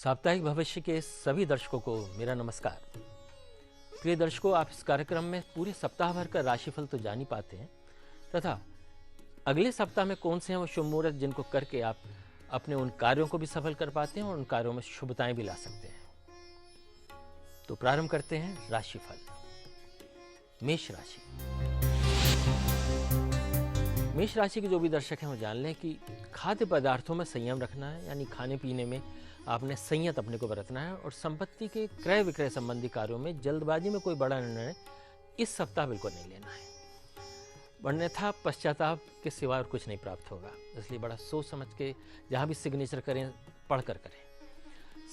साप्ताहिक भविष्य के सभी दर्शकों को मेरा नमस्कार। प्रिय दर्शकों, आप इस कार्यक्रम में पूरे सप्ताह भर का राशिफल तो जान ही पाते हैं तथा अगले सप्ताह में कौन से हैं वो शुभ मुहूर्त जिनको करके आप अपने उन कार्यों को भी सफल कर पाते हैं और उन कार्यों में शुभताएं भी ला सकते हैं। तो प्रारंभ करते हैं राशिफल। मेष राशि। मेष राशि के जो भी दर्शक हैं वो जान लें कि खाद्य पदार्थों में संयम रखना है, यानी खाने पीने में आपने संयत अपने को बरतना है और संपत्ति के क्रय विक्रय संबंधी कार्यों में जल्दबाजी में कोई बड़ा निर्णय इस सप्ताह बिल्कुल नहीं लेना है, अन्यथा पश्चाताप के सिवा और कुछ नहीं प्राप्त होगा। इसलिए बड़ा सोच समझ के जहाँ भी सिग्नेचर करें पढ़कर करें।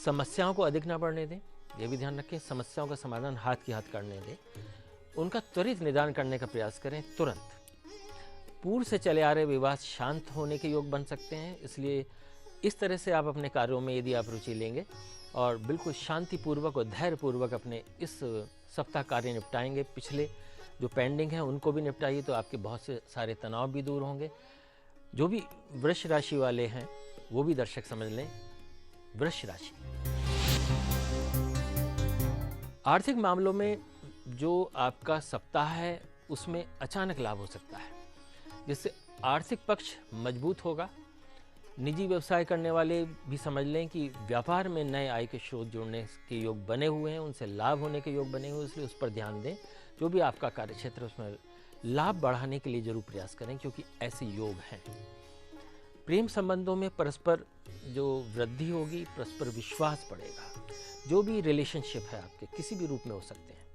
समस्याओं को अधिक ना बढ़ने दें, ये भी ध्यान रखें। समस्याओं का समाधान हाथ की हाथ करने दें, उनका त्वरित निदान करने का प्रयास करें तुरंत। पूर्व से चले आ रहे विवाद शांत होने के योग बन सकते हैं, इसलिए इस तरह से आप अपने कार्यों में यदि आप रुचि लेंगे और बिल्कुल शांतिपूर्वक और धैर्यपूर्वक अपने इस सप्ताह कार्य निपटाएंगे, पिछले जो पेंडिंग हैं उनको भी निपटाइए तो आपके बहुत से सारे तनाव भी दूर होंगे। जो भी वृष राशि वाले हैं वो भी दर्शक समझ लें। वृष राशि आर्थिक मामलों में जो आपका सप्ताह है उसमें अचानक लाभ हो सकता है, जिससे आर्थिक पक्ष मजबूत होगा। निजी व्यवसाय करने वाले भी समझ लें कि व्यापार में नए आय के स्रोत जुड़ने के योग बने हुए हैं, उनसे लाभ होने के योग बने हुए, इसलिए उस पर ध्यान दें। जो भी आपका कार्यक्षेत्र उसमें लाभ बढ़ाने के लिए जरूर प्रयास करें, क्योंकि ऐसे योग हैं। प्रेम संबंधों में परस्पर जो वृद्धि होगी, परस्पर विश्वास बढ़ेगा। जो भी रिलेशनशिप है आपके किसी भी रूप में हो सकते हैं।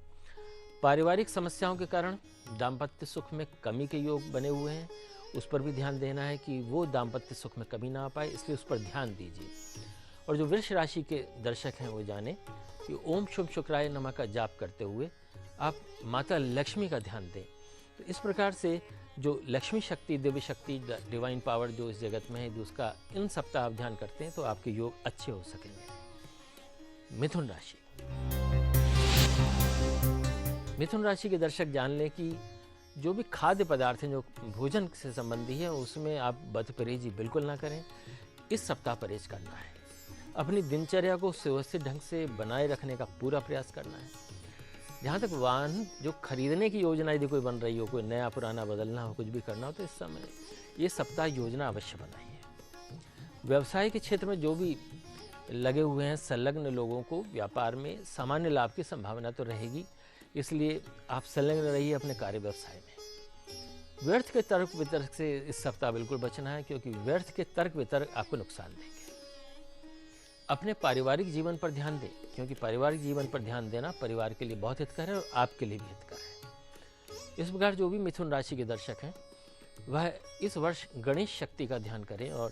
पारिवारिक समस्याओं के कारण दाम्पत्य सुख में कमी के योग बने हुए हैं, उस पर भी ध्यान देना है कि वो दाम्पत्य सुख में कमी ना आ पाए, इसलिए उस पर ध्यान दीजिए। और जो वृष राशि के दर्शक हैं वो जाने कि ओम शुभ शुक्राय नमः का जाप करते हुए आप माता लक्ष्मी का ध्यान दें। तो इस प्रकार से जो लक्ष्मी शक्ति, दिव्य शक्ति, डिवाइन पावर जो इस जगत में है, जो उसका इन सप्ताह आप ध्यान करते हैं तो आपके योग अच्छे हो सकेंगे। मिथुन राशि। मिथुन राशि के दर्शक जान लें कि जो भी खाद्य पदार्थ हैं जो भोजन से संबंधी है उसमें आप बदपरहेजी बिल्कुल ना करें। इस सप्ताह परहेज करना है। अपनी दिनचर्या को सुव्यवस्थित ढंग से बनाए रखने का पूरा प्रयास करना है। जहाँ तक वाहन जो खरीदने की योजना यदि कोई बन रही हो, कोई नया पुराना बदलना हो, कुछ भी करना हो, तो इस समय ये सप्ताह योजना अवश्य बनाइए। व्यवसाय के क्षेत्र में जो भी लगे हुए हैं संलग्न लोगों को व्यापार में सामान्य लाभ की संभावना तो रहेगी, इसलिए आप संलग्न रहिए अपने कार्य व्यवसाय में। व्यर्थ के तर्क वितर्क से इस सप्ताह बिल्कुल बचना है, क्योंकि व्यर्थ के तर्क वितर्क आपको नुकसान देंगे। अपने पारिवारिक जीवन पर ध्यान दें, क्योंकि पारिवारिक जीवन पर ध्यान देना परिवार के लिए बहुत हितकर है और आपके लिए भी हितकर है। इस प्रकार जो भी मिथुन राशि के दर्शक हैं वह इस वर्ष गणेश शक्ति का ध्यान करें और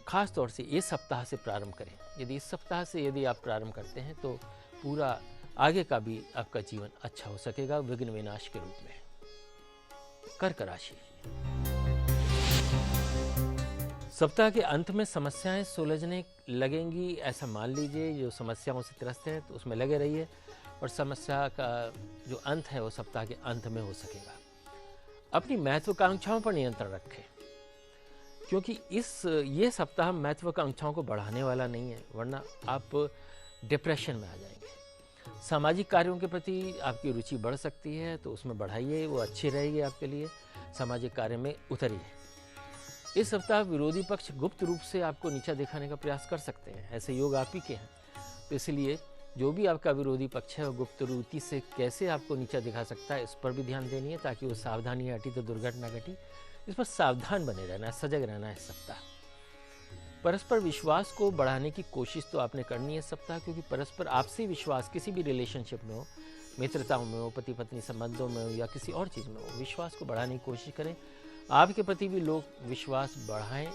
खास तौर से इस सप्ताह से प्रारंभ करें। यदि इस सप्ताह से यदि आप प्रारंभ करते हैं तो पूरा आगे का भी आपका जीवन अच्छा हो सकेगा, विघ्न विनाश के रूप में। कर्क राशि। सप्ताह के अंत में समस्याएं सुलझने लगेंगी, ऐसा मान लीजिए। जो समस्याओं से त्रस्त हैं तो उसमें लगे रहिए और समस्या का जो अंत है वो सप्ताह के अंत में हो सकेगा। अपनी महत्वाकांक्षाओं पर नियंत्रण रखें, क्योंकि ये सप्ताह महत्वाकांक्षाओं को बढ़ाने वाला नहीं है, वरना आप डिप्रेशन में आ जाएंगे। सामाजिक कार्यों के प्रति आपकी रुचि बढ़ सकती है, तो उसमें बढ़ाइए, वो अच्छी रहेगी आपके लिए। सामाजिक कार्य में उतरिए। इस सप्ताह विरोधी पक्ष गुप्त रूप से आपको नीचा दिखाने का प्रयास कर सकते हैं, ऐसे योग आप ही के हैं। तो इसलिए जो भी आपका विरोधी पक्ष है वो गुप्त रीति से कैसे आपको नीचा दिखा सकता है, इस पर भी ध्यान देनी है, ताकि वो सावधानी हटी तो दुर्घटना घटी। इस पर सावधान बने रहना है, सजग रहना है इस सप्ताह। परस्पर विश्वास को बढ़ाने की कोशिश तो आपने करनी है इस सप्ताह, क्योंकि परस्पर आपसी विश्वास किसी भी रिलेशनशिप में हो, मित्रताओं में हो, पति पत्नी संबंधों में हो या किसी और चीज़ में हो, विश्वास को बढ़ाने की कोशिश करें। आपके प्रति भी लोग विश्वास बढ़ाएं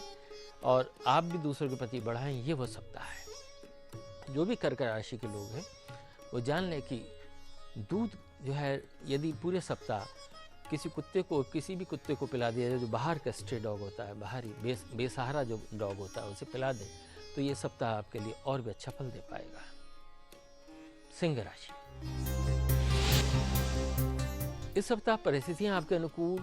और आप भी दूसरों के प्रति बढ़ाएं, ये वो सप्ताह है। जो भी कर्क राशि के लोग हैं वो जान लें कि दूध जो है यदि पूरे सप्ताह किसी भी कुत्ते को पिला दिया जाए, जो बाहर का स्ट्रे डॉग होता है, बाहरी बेसहारा जो डॉग होता है, उसे पिला दें तो ये सप्ताह आपके लिए और भी अच्छा फल दे पाएगा। सिंह राशि। इस सप्ताह परिस्थितियां आपके अनुकूल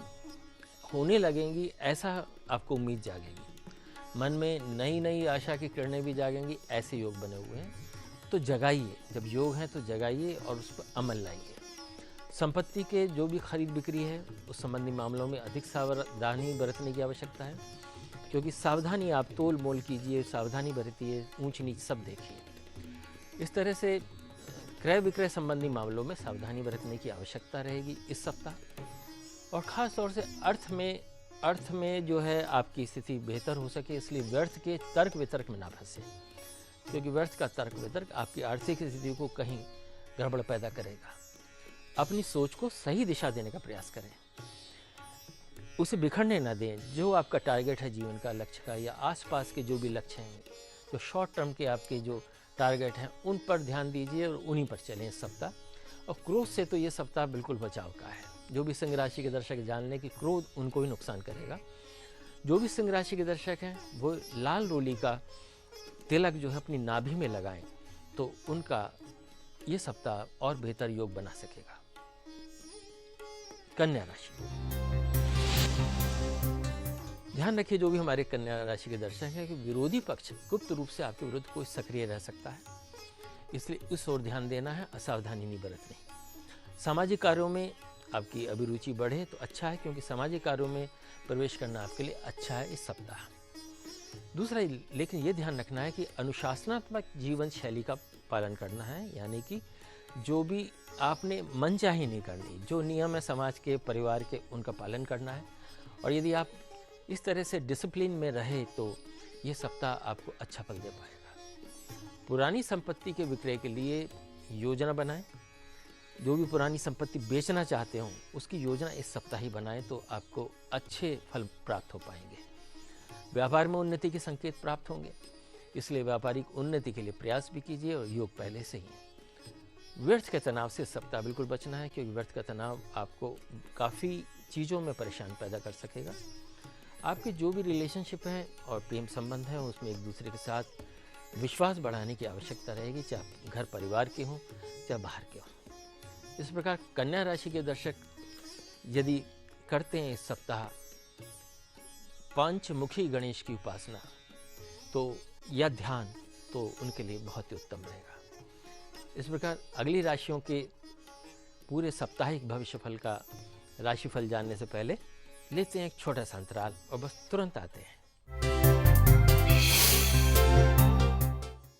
होने लगेंगी, ऐसा आपको उम्मीद जागेगी। मन में नई नई आशा की किरणें भी जागेंगी, ऐसे योग बने हुए हैं। तो जगाइए, जब योग है तो जगाइए और उस पर अमल लाइए। संपत्ति के जो भी खरीद बिक्री है उस संबंधी मामलों में अधिक सावधानी बरतने की आवश्यकता है, क्योंकि सावधानी आप तोल मोल कीजिए, सावधानी बरतिए, ऊंच नीच सब देखिए। इस तरह से क्रय विक्रय संबंधी मामलों में सावधानी बरतने की आवश्यकता रहेगी इस सप्ताह। और ख़ास तौर से अर्थ में जो है आपकी स्थिति बेहतर हो सके, इसलिए व्यर्थ के तर्क वितर्क में ना फंसे, क्योंकि व्यर्थ का तर्क वितर्क आपकी आर्थिक स्थिति को कहीं गड़बड़ पैदा करेगा। अपनी सोच को सही दिशा देने का प्रयास करें, उसे बिखरने ना दें। जो आपका टारगेट है जीवन का, लक्ष्य का, या आसपास के जो भी लक्ष्य हैं, जो शॉर्ट टर्म के आपके जो टारगेट हैं, उन पर ध्यान दीजिए और उन्हीं पर चलें इस सप्ताह। और क्रोध से तो ये सप्ताह बिल्कुल बचाव का है। जो भी सिंह राशि के दर्शक जान लें कि क्रोध उनको ही नुकसान करेगा। जो भी सिंह राशि के दर्शक हैं वो लाल रोली का तिलक जो है अपनी नाभि में लगाएं, तो उनका ये सप्ताह और बेहतर योग बना सकेगा। कन्या राशि, ध्यान रखिए जो भी हमारे कन्या राशि के दर्शक हैं कि विरोधी पक्ष गुप्त रूप से आपके विरुद्ध कोई सक्रिय रह सकता है, इसलिए उस ओर ध्यान देना है, असावधानी नहीं बरतनी। सामाजिक कार्यों में आपकी अभिरुचि बढ़े तो अच्छा है, क्योंकि सामाजिक कार्यों में प्रवेश करना आपके लिए अच्छा है इस सप्ताह। दूसरा, लेकिन ये ध्यान रखना है कि अनुशासनात्मक जीवन शैली का पालन करना है, यानी कि जो भी आपने मनचाही नहीं करनी, जो नियम है समाज के, परिवार के, उनका पालन करना है। और यदि आप इस तरह से डिसिप्लिन में रहे तो ये सप्ताह आपको अच्छा फल दे पाएगा। पुरानी संपत्ति के विक्रय के लिए योजना बनाएं। जो भी पुरानी संपत्ति बेचना चाहते हो उसकी योजना इस सप्ताह ही बनाएं, तो आपको अच्छे फल प्राप्त हो पाएंगे। व्यापार में उन्नति के संकेत प्राप्त होंगे, इसलिए व्यापारिक उन्नति के लिए प्रयास भी कीजिए और योग पहले से ही। व्यर्थ के तनाव से इस सप्ताह बिल्कुल बचना है, क्योंकि व्यर्थ का तनाव आपको काफ़ी चीज़ों में परेशान पैदा कर सकेगा। आपके जो भी रिलेशनशिप हैं और प्रेम संबंध हैं उसमें एक दूसरे के साथ विश्वास बढ़ाने की आवश्यकता रहेगी, चाहे घर परिवार के हों चाहे बाहर के हों। इस प्रकार कन्या राशि के दर्शक यदि करते हैं इस सप्ताह पंचमुखी गणेश की उपासना तो या ध्यान, तो उनके लिए बहुत ही उत्तम रहेगा। इस प्रकार अगली राशियों के पूरे साप्ताहिक भविष्यफल का राशिफल जानने से पहले लेते हैं एक छोटा सा अंतराल और बस तुरंत आते हैं।